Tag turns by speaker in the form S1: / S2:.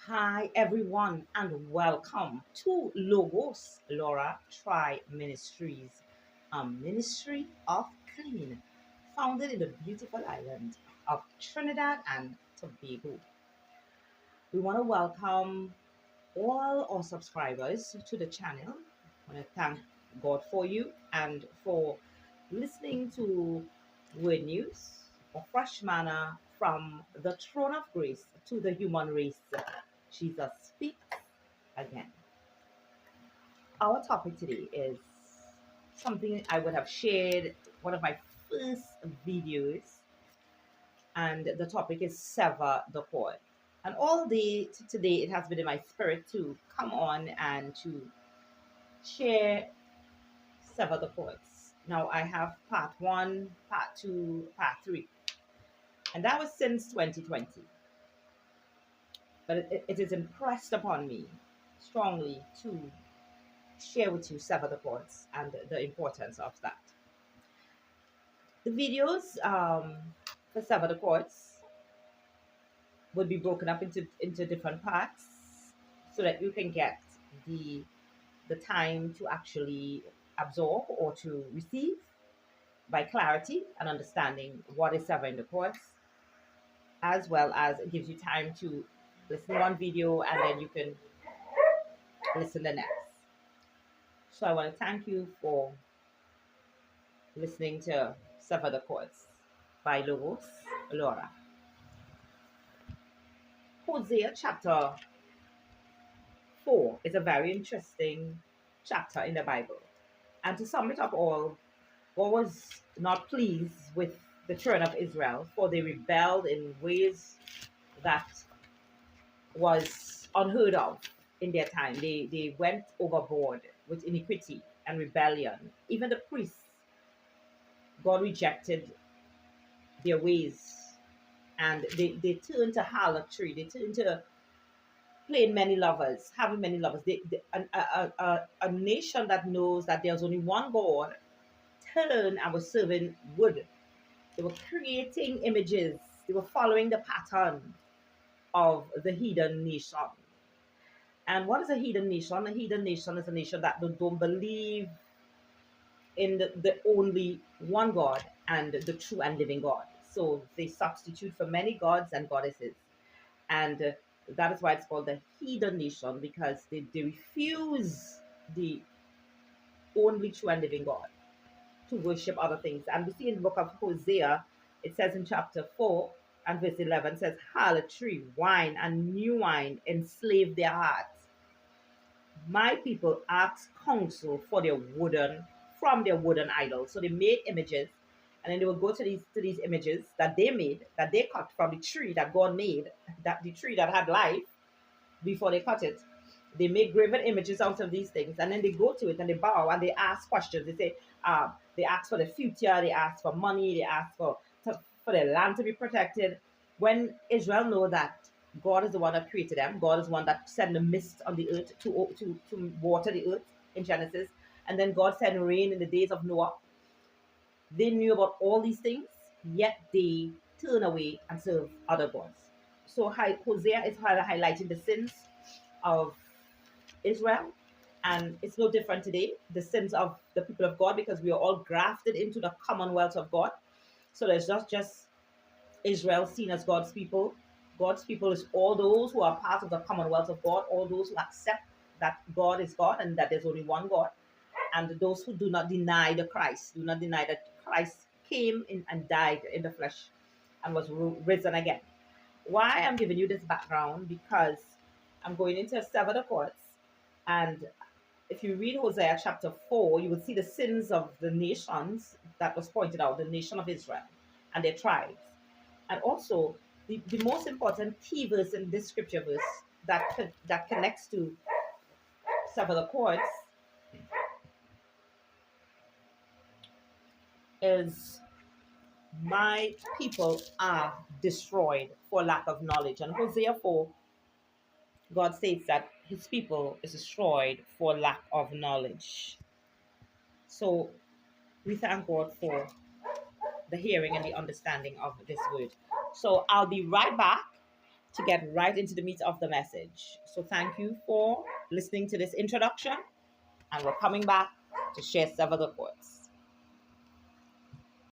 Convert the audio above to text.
S1: Hi, everyone, and welcome to Logos Laura Tri Ministries, a ministry of clean, founded in the beautiful island of Trinidad and Tobago. We want to welcome all our subscribers to the channel. I want to thank God for you and for listening to Word News, a fresh manna from the throne of grace to the human race. Jesus speaks again. Our topic today is something I would have shared one of my first videos, and the topic is sever the cord. And all day today, it has been in my spirit to come on and to share sever the cords. Now I have part one, part two, part three, and that was since 2020. But it is impressed upon me strongly to share with you sever the cords and the importance of that. The videos for sever the cords would be broken up into different parts so that you can get the the time to actually absorb or to receive by clarity and understanding what is severing the cords, as well as it gives you time to listen to one video and then you can listen the next. So I want to thank you for listening to Sever the Chords by Logos Laura. Hosea chapter 4 is a very interesting chapter in the Bible. And to sum it up all, God was not pleased with the children of Israel, for they rebelled in ways that was unheard of in their time. They went overboard with iniquity and rebellion. Even the priests, God rejected their ways, and they turned to harlotry. They turned to playing many lovers, having many lovers. A nation that knows that there's only one God turned and was serving wood. They were creating images. They were following the pattern of the heathen nation. And what is a heathen nation? A heathen nation is a nation that don't believe in the only one God and the true and living God. So they substitute for many gods and goddesses. And that is why it's called the heathen nation, because they refuse the only true and living God to worship other things. And we see in the book of Hosea, it says in chapter 4 and verse 11, says, harlotry, wine, and new wine enslave their hearts. My people ask counsel for their wooden idols. So they made images, and then they would go to these images that they made, that they cut from the tree that God made, that the tree that had life before they cut it. They make graven images out of these things, and then they go to it and they bow and they ask questions. They say, they ask for the future, they ask for money, they ask for their land to be protected. When Israel know that God is the one that created them, God is the one that sent the mist on the earth to water the earth in Genesis, and then God sent rain in the days of Noah. They knew about all these things, yet they turn away and serve other gods. So Hosea is highlighting the sins of Israel, and it's no different today, the sins of the people of God, because we are all grafted into the commonwealth of God. So there's not just Israel seen as God's people. God's people is all those who are part of the commonwealth of God, all those who accept that God is God and that there's only one God, and those who do not deny the Christ, do not deny that Christ came in and died in the flesh and was risen again. Why I'm giving you this background? Because I'm going into sever the courts, and if you read Hosea chapter 4, you will see the sins of the nations that was pointed out, the nation of Israel and their tribes. And also, the most important key verse in this scripture verse that connects to sever the cords is, my people are destroyed for lack of knowledge. And Hosea 4, God states that his people is destroyed for lack of knowledge. So we thank God for the hearing and the understanding of this word. So I'll be right back to get right into the meat of the message. So thank you for listening to this introduction, and we're coming back to share several reports.